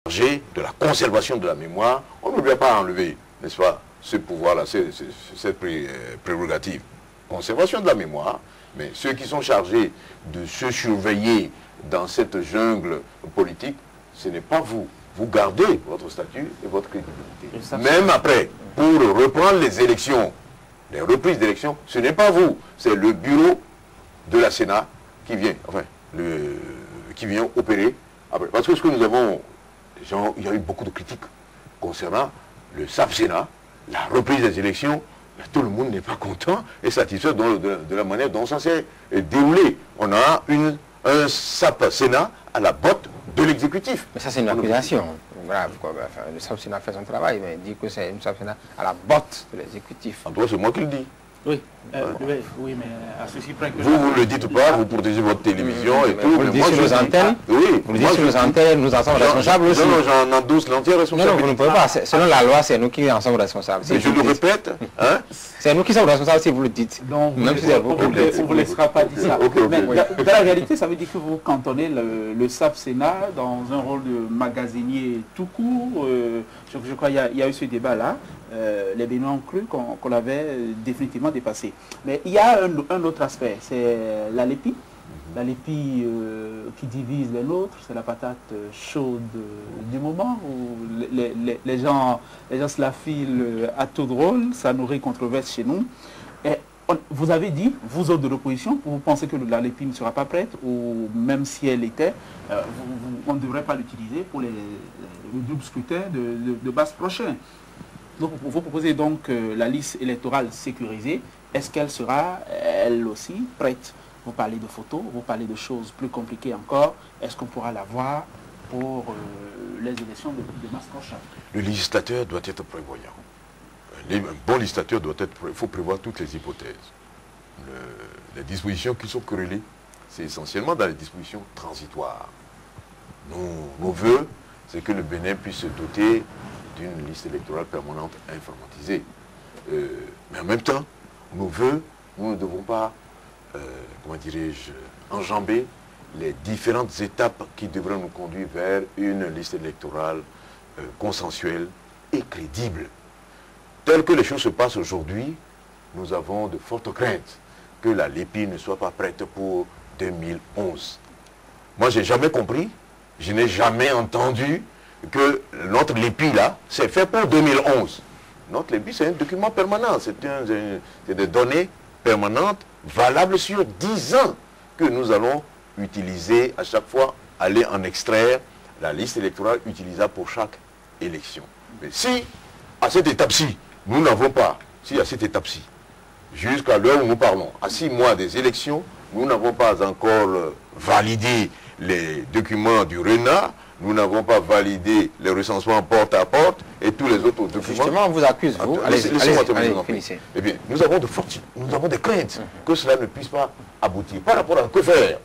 chargé de la conservation de la mémoire, on ne doit pas enlever, n'est-ce pas, ce pouvoir-là, cette prérogative. Conservation de la mémoire, mais ceux qui sont chargés de se surveiller dans cette jungle politique, ce n'est pas vous. Vous gardez votre statut et votre crédibilité. Même après, pour reprendre les élections, les reprises d'élections, ce n'est pas vous, c'est le bureau de la Sénat qui vient, qui vient opérer. Après. Parce que ce que nous avons, il y a eu beaucoup de critiques concernant le SAP-Sénat, la reprise des élections. Tout le monde n'est pas content et satisfait de la manière dont ça s'est déroulé. On a un SAP-Sénat à la botte de l'exécutif. Mais ça, c'est une accusation grave. Enfin, le SAP-Sénat fait son travail, mais il dit que c'est une SAP-Sénat à la botte de l'exécutif. En tout cas, c'est moi qui le dis. Oui, oui, mais à ceci près que... Vous ne le dites pas, vous protégez votre télévision et tout. Vous le dites sur nos antennes. Oui. Vous le dites sur nos antennes, nous en sommes responsables aussi. Non, j'en endosse l'entière responsabilité. Non, vous ne pouvez pas. Selon la loi, c'est nous qui en sommes responsables. Mais je le répète, hein. C'est nous qui sommes responsables si vous le dites. Donc, on ne vous laissera pas dire ça. Mais dans la réalité, ça veut dire que vous cantonnez le SAP-Sénat dans un rôle de magasinier tout court. Je crois qu'il y a eu ce débat-là. Les Béninois ont cru qu'on l'avait définitivement dépassé. Mais il y a un autre aspect, c'est la lépi. La lépi qui divise les nôtres, c'est la patate chaude du moment où les gens se la filent à tout drôle, ça nourrit controverse chez nous. Et vous avez dit, vous autres de l'opposition, vous pensez que la lépi ne sera pas prête, ou même si elle était, on ne devrait pas l'utiliser pour le double scrutin de mars prochain. Donc, vous proposez donc la liste électorale sécurisée. Est-ce qu'elle sera, elle aussi, prête? Vous parlez de photos, vous parlez de choses plus compliquées encore. Est-ce qu'on pourra la voir pour les élections de mars prochain? Le législateur doit être prévoyant. Un bon législateur doit être... Il faut prévoir toutes les hypothèses. Les dispositions qui sont querellées, c'est essentiellement dans les dispositions transitoires. Nos voeux, c'est que le Bénin puisse se doter d'une liste électorale permanente informatisée. Mais en même temps, nos voeux, nous ne devons pas, comment dirais-je, enjamber les différentes étapes qui devraient nous conduire vers une liste électorale consensuelle et crédible. Tel que les choses se passent aujourd'hui, nous avons de fortes craintes que la lépi ne soit pas prête pour 2011. Moi, je n'ai jamais compris, je n'ai jamais entendu que notre lépi là, c'est fait pour 2011. Notre lépi, c'est un document permanent, c'est des données permanentes, valables sur 10 ans, que nous allons utiliser à chaque fois, aller en extraire la liste électorale utilisable pour chaque élection. Mais si, à cette étape-ci, nous n'avons pas, si à cette étape-ci, jusqu'à l'heure où nous parlons, à 6 mois des élections, nous n'avons pas encore validé les documents du RENA, nous n'avons pas validé les recensements porte à porte et tous les autres documents. Justement, on vous accuse, vous. Laissez-moi terminer. Eh bien, nous avons des craintes que cela ne puisse pas aboutir. Par rapport à que faire,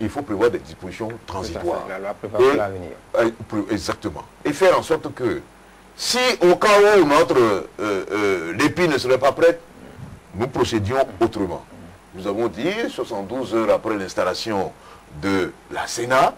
il faut prévoir des dispositions transitoires. La loi prévoit l'avenir. Exactement. Et faire en sorte que, si au cas où notre lépi ne serait pas prête, nous procédions autrement. Nous avons dit, 72 heures après l'installation de la Sénat,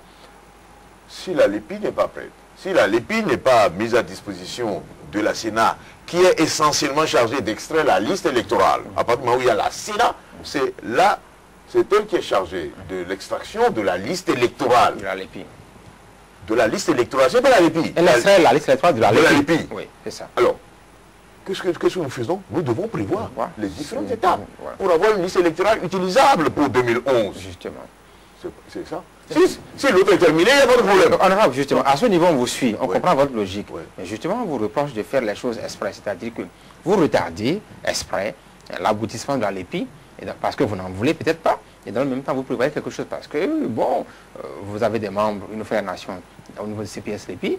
si la lépi n'est pas prête, si la lépi n'est pas mise à disposition de la Sénat, qui est essentiellement chargée d'extraire la liste électorale, à partir du moment où il y a la Sénat, c'est elle qui est chargée de l'extraction de la liste électorale. De la lépi. De la liste électorale, c'est pas la lépi. Elle extrait la liste électorale de la lépi. Oui, c'est ça. Alors, qu'est-ce que nous faisons? Nous devons prévoir les différentes étapes pour avoir une liste électorale utilisable pour 2011. Justement. C'est ça. Si l'autre est terminé, il n'y a pas de problème. Honorable, justement, à ce niveau, on vous suit, on comprend votre logique. Mais justement, on vous reproche de faire les choses exprès, c'est-à-dire que vous retardez exprès l'aboutissement de la lépi, parce que vous n'en voulez peut-être pas, et dans le même temps, vous prévoyez quelque chose, parce que, bon, vous avez des membres, une frère nation au niveau de CPS lépi,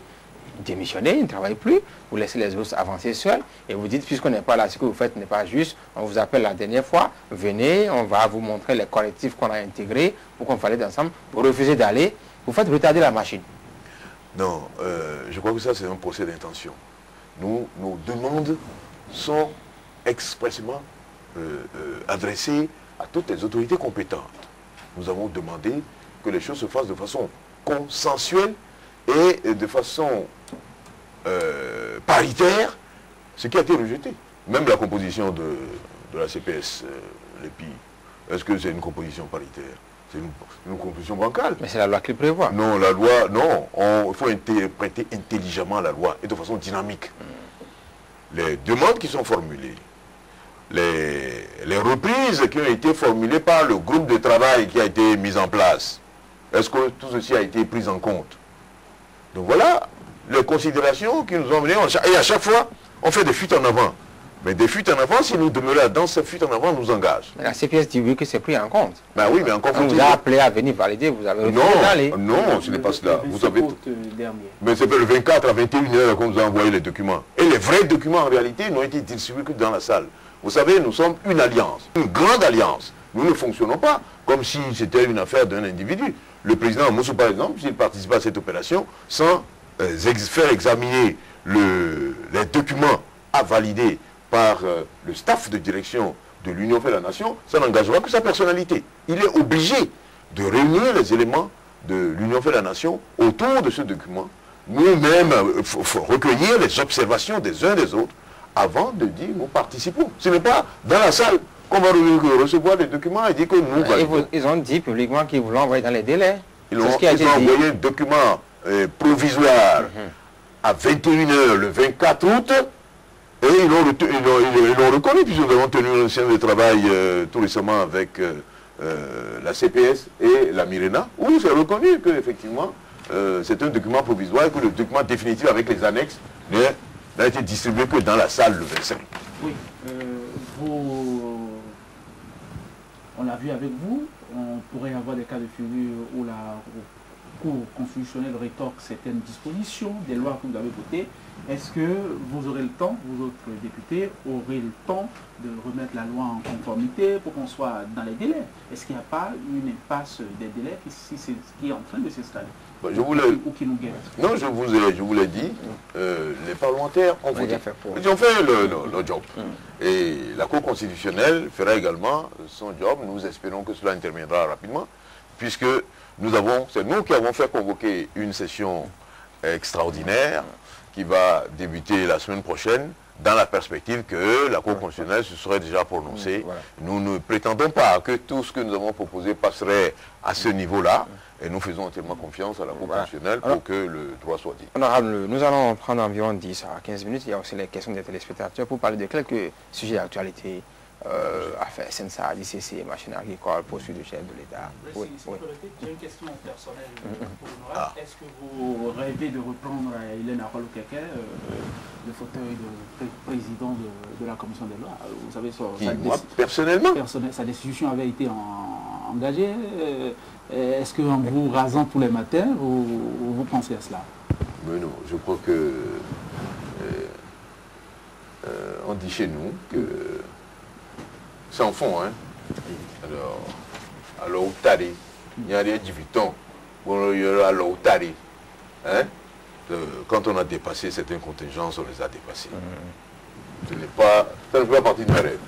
démissionnez, ne travaillez plus, vous laissez les autres avancer seuls, et vous dites, puisqu'on n'est pas là, ce que vous faites n'est pas juste, on vous appelle la dernière fois, venez, on va vous montrer les correctifs qu'on a intégrés, pour qu'on fasse ensemble, vous refusez d'aller, vous faites retarder la machine. Non, je crois que ça c'est un procès d'intention. Nos demandes sont expressément adressées à toutes les autorités compétentes. Nous avons demandé que les choses se fassent de façon consensuelle et de façon paritaire, ce qui a été rejeté. Même la composition de la CPS, l'EPI, est-ce que c'est une composition paritaire? C'est une composition bancale. Mais c'est la loi qui le prévoit. Non, la loi, non. Il faut interpréter intelligemment la loi et de façon dynamique. Les demandes qui sont formulées, les reprises qui ont été formulées par le groupe de travail qui a été mis en place, est-ce que tout ceci a été pris en compte? Donc voilà les considérations qui nous ont menées. Et à chaque fois, on fait des fuites en avant. Mais des fuites en avant, si nous demeurons dans ces fuites en avant, nous engage. Mais la CPS dit oui que c'est pris en compte. Ben oui, mais encore on vous a appelé à venir valider, vous avez refusé d'aller. Non, ce n'est pas cela. Vous savez, mais c'est le 24 à 21h qu'on nous a envoyé les documents. Et les vrais documents, en réalité, n'ont été distribués que dans la salle. Vous savez, nous sommes une alliance, une grande alliance. Nous ne fonctionnons pas comme si c'était une affaire d'un individu. Le président Moussou, par exemple, s'il participe à cette opération, sans faire examiner les documents à valider par le staff de direction de l'Union fait la Nation, ça n'engagera que sa personnalité. Il est obligé de réunir les éléments de l'Union fait la Nation autour de ce document, nous-mêmes recueillir les observations des uns des autres avant de dire nous participons. Ce n'est pas dans la salle qu'on va recevoir les documents et dire que nous validons. Ils ont dit publiquement qu'ils vous l'ont envoyé dans les délais. Ils ont envoyé un document provisoire à 21h le 24 août. Et ils l'ont reconnu, puisque nous avons tenu une séance de travail tout récemment avec la CPS et la Mirena, où c'est reconnu qu'effectivement, c'est un document provisoire et que le document définitif avec les annexes n'a été distribué que dans la salle le 25. Oui, on l'a vu avec vous, on pourrait avoir des cas de figure où la Cour constitutionnelle rétorque certaines dispositions des lois que vous avez votées. Est-ce que vous aurez le temps, vous autres députés, aurez le temps de remettre la loi en conformité pour qu'on soit dans les délais? Est-ce qu'il n'y a pas une impasse des délais qui est en train de s'installer? Ou qui nous guette? Non, je vous l'ai dit, les parlementaires ont voté. Ils ont fait le job. Et la Cour constitutionnelle fera également son job. Nous espérons que cela interviendra rapidement, puisque c'est nous qui avons fait convoquer une session extraordinaire qui va débuter la semaine prochaine, dans la perspective que la Cour constitutionnelle se serait déjà prononcée. Voilà. Nous ne prétendons pas que tout ce que nous avons proposé passerait à ce niveau-là, et nous faisons entièrement confiance à la Cour constitutionnelle pour que le droit soit dit. Honorable, nous allons prendre environ 10 à 15 minutes. Il y a aussi les questions des téléspectateurs pour parler de quelques sujets d'actualité. Affaires SENSA, DCC, machine agricole, poursuite du chef de l'État. Oui. J'ai une question personnelle pour l'honorable. Est-ce que vous rêvez de reprendre à Hélène Arol-Keke le fauteuil de président de la commission des lois? Vous savez, moi, personnellement, sa décision avait été engagée. Est-ce qu'en vous rasant tous les matins, vous pensez à cela? Mais non, je crois que on dit chez nous que sans fond, hein. Alors, il y a des 18 ans, hein. Quand on a dépassé certaines contingences, on les a dépassées. Ça ne fait pas partie de mes rêves.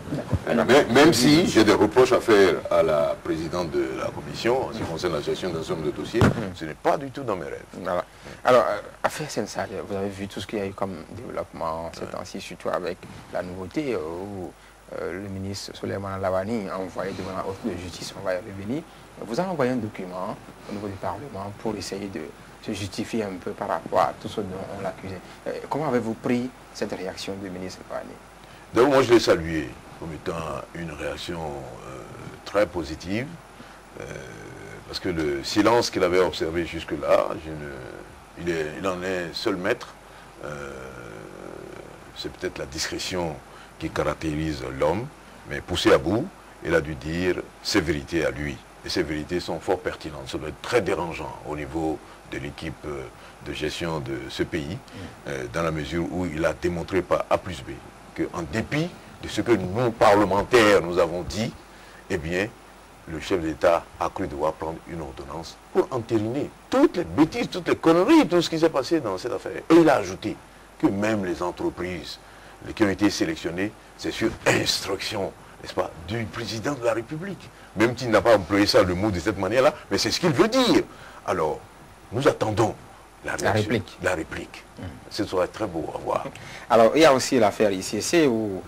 Même si j'ai des reproches à faire à la présidente de la commission, en ce qui concerne la gestion d'un certain nombre de dossiers, ce n'est pas du tout dans mes rêves. Voilà. Alors, affaire SENSA, vous avez vu tout ce qu'il y a eu comme développement ces temps-ci, surtout avec la nouveauté où le ministre Souleymane Lavani a envoyé devant la Haute de justice, on va y revenir. Vous avez envoyé un document au niveau du Parlement pour essayer de se justifier un peu par rapport à tout ce dont on l'accusait. Comment avez-vous pris cette réaction du ministre Lavani? D'abord, moi je l'ai salué comme étant une réaction très positive, parce que le silence qu'il avait observé jusque-là, il en est seul maître. C'est peut-être la discrétion qui caractérise l'homme, mais poussé à bout, il a dû dire ses vérités à lui. Et ces vérités sont fort pertinentes. Ça doit être très dérangeant au niveau de l'équipe de gestion de ce pays, dans la mesure où il a démontré par A plus B qu'en dépit de ce que nous, parlementaires, nous avons dit, eh bien, le chef d'État a cru devoir prendre une ordonnance pour entériner toutes les bêtises, toutes les conneries, tout ce qui s'est passé dans cette affaire. Et il a ajouté que même les entreprises qui ont été sélectionnées, c'est sur instruction, n'est-ce pas, du président de la République. Même s'il n'a pas employé ça, le mot de cette manière-là, mais c'est ce qu'il veut dire. Alors, nous attendons La réplique. La réplique. Ce serait très beau à voir. Alors, il y a aussi l'affaire ICC où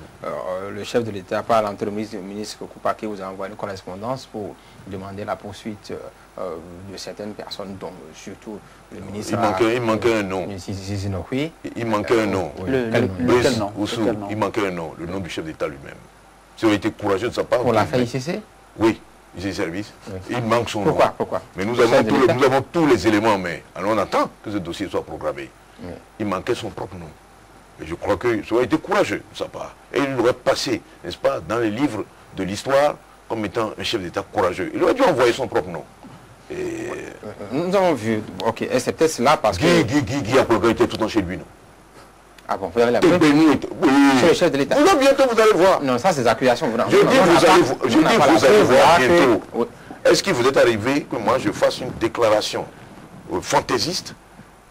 le chef de l'État, par l'entremise du ministre Koupaki, vous a envoyé une correspondance pour demander la poursuite de certaines personnes, dont surtout le ministre... Il manquait un nom. Il manquait un nom. Lequel nom? Il manquait un nom, le nom du chef d'État lui-même. Ça aurait été courageux de sa part. Pour l'affaire ICC? Oui. ICC Service. Oui. Il manque son Pourquoi? nom. Pourquoi? Mais nous avons tous les éléments, mais alors on attend que ce dossier soit programmé. Oui. Il manquait son propre nom. Et je crois que ça aurait été courageux de sa part. Et il aurait passé, n'est-ce pas, dans les livres de l'histoire comme étant un chef d'État courageux. Il aurait dû envoyer son propre nom. Et... Nous avons vu, ok, et c'est peut-être cela parce que... Guy a progressé tout le temps chez lui, non? Ah bon, vous avez la preuve? Oui. C'est le chef de l'État. Bientôt, vous allez voir. Non, ça, c'est des accusations. Vous allez voir bientôt. Oui. Est-ce qu'il vous est arrivé que moi, je fasse une déclaration fantaisiste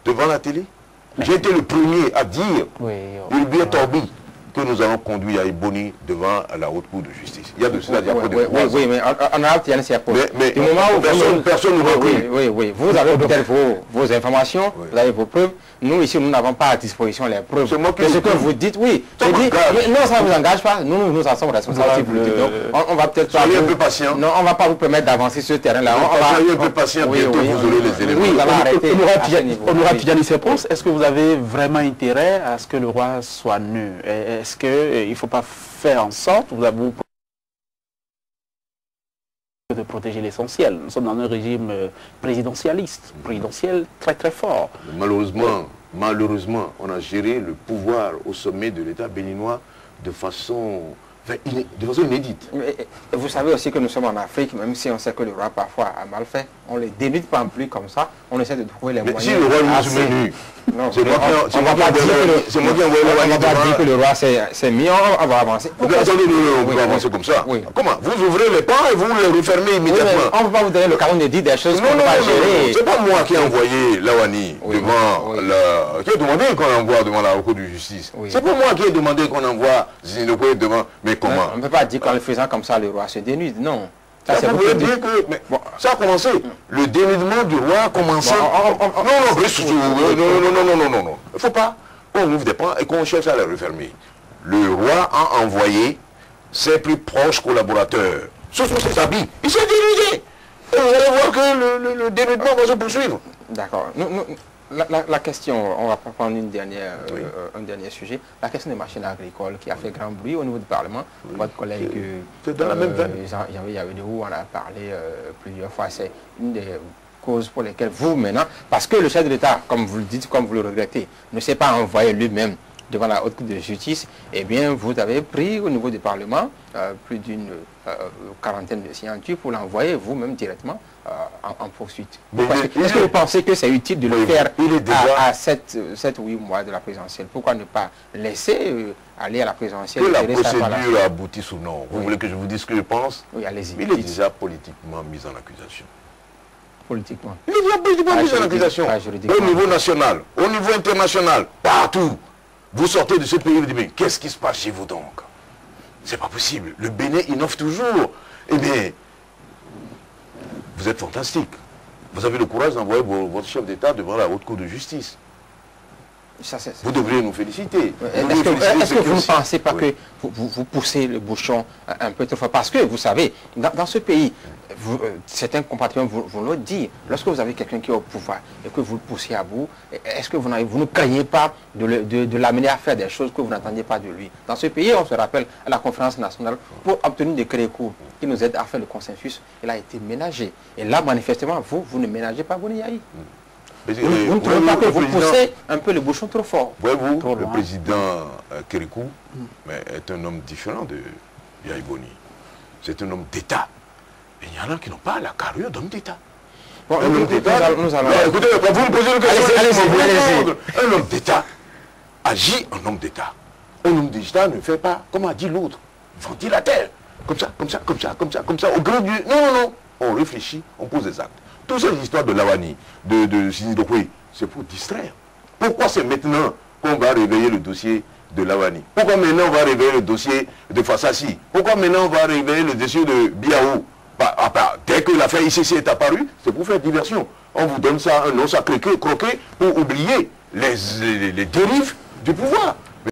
devant la télé? J'ai été le premier à dire, il bien Torbi, que nous allons conduire à Eboni devant la haute cour de justice. Il y a de cela, il y a pas de... Oui, mais en Europe, il y a un point. Mais du moment où personne ne va Oui. Vous avez peut-être vos informations, vous avez vos preuves. Nous, ici, nous n'avons pas à disposition les preuves. C'est moi qui... ce que vous dites, oui. Non, ça ne vous engage pas. Nous en sommes responsables politiques. Donc, on va peut-être pas... Soyez un peu patient. Non, on ne va pas vous permettre d'avancer sur ce terrain-là. Soyez un peu patient, bientôt vous aurez les éléments. Oui, Honorable Tidjani Seponce, est-ce que vous avez vraiment intérêt à ce que le roi soit nu? Est-ce qu'il ne faut pas faire en sorte, vous de protéger l'essentiel? Nous sommes dans un régime présidentiel très très fort. Malheureusement, on a géré le pouvoir au sommet de l'État béninois de façon inédite. Vous savez aussi que nous sommes en Afrique, même si on sait que le roi parfois a mal fait, on ne les débite pas plus comme ça, on essaie de trouver les moyens. Si le roi nous se met nu, c'est moi qui envoie la dire que le roi s'est mis, on va avancer. Attendez, on peut avancer comme ça. Comment? Vous ouvrez les pas et vous les refermez immédiatement. On ne peut pas vous donner le canon de dire des choses qu'on ne peut pas gérer. C'est pas moi qui ai envoyé Lawani devant la... qui a demandé qu'on envoie devant la Cour de justice. C'est pas moi qui ai demandé qu'on envoie Zinokwe devant... Mais comment? On ne peut pas dire qu'en le faisant comme ça, le roi se dénude, non. Ça a commencé. Le dénudement du roi a commencé. Non. Il ne faut pas qu'on ouvre des pans et qu'on cherche à les refermer. Le roi a envoyé ses plus proches collaborateurs. Ce sont ses habits. Il s'est dénudé. Et vous allez voir que le dénudement va se poursuivre. D'accord. La question, on va prendre un dernier sujet, la question des machines agricoles qui a fait grand bruit au niveau du Parlement. Votre collègue Yaoudou en a parlé plusieurs fois. C'est une des causes pour lesquelles vous maintenant, parce que le chef de l'État, comme vous le dites, comme vous le regrettez, ne s'est pas envoyé lui-même devant la haute cour de justice, eh bien vous avez pris au niveau du Parlement plus d'une quarantaine de signatures pour l'envoyer vous-même directement en poursuite. Est-ce que vous pensez que c'est utile de le faire à 7-8 mois de la présidentielle? Pourquoi ne pas laisser aller à la présidentielle? Que la procédure aboutisse ou non. Vous voulez que je vous dise ce que je pense? Oui, allez-y. Il est déjà politiquement mis en accusation. Politiquement? Il est déjà politiquement mis en accusation. Au niveau national, au niveau international, partout. Vous sortez de ce pays, vous dites, mais qu'est-ce qui se passe chez vous donc? C'est pas possible. Le Bénin innove toujours. Eh bien, vous êtes fantastique. Vous avez le courage d'envoyer votre chef d'État devant la haute cour de justice. Vous devriez nous féliciter. Est-ce que vous ne pensez pas que vous poussez le bouchon un peu trop fort? Parce que vous savez, dans ce pays, certains compatriotes vous l'ont dit, lorsque vous avez quelqu'un qui est au pouvoir et que vous le poussez à bout, est-ce que vous ne craignez pas de l'amener à faire des choses que vous n'attendiez pas de lui? Dans ce pays, on se rappelle à la conférence nationale, pour obtenir des crécours qui nous aident à faire le consensus, il a été ménagé. Et là, manifestement, vous ne ménagez pas Boni Yahi. Vous ne trouvez pas que vous poussez un peu le bouchon trop fort? Voyez-vous, le président Kérékou est un homme différent de Yahi Boni. C'est un homme d'État. Et il y en a qui n'ont pas la carrure d'homme d'État. Bon, nous allons... Écoutez, quand vous me posez une question, un homme d'État agit en homme d'État. Un homme d'État ne fait pas, comme a dit l'autre, ventilateur. Comme ça, au gré du... Non. On réfléchit, on pose des actes. Toutes ces histoires de Lawani, de Sinidokwe, c'est pour distraire. Pourquoi c'est maintenant qu'on va réveiller le dossier de Lawani? Pourquoi maintenant on va réveiller le dossier de Fassassi? Pourquoi maintenant on va réveiller le dossier de Biaou? Dès que l'affaire ICC est apparue, c'est pour faire diversion. On vous donne ça, un nom, ça croqué pour oublier les dérives du pouvoir.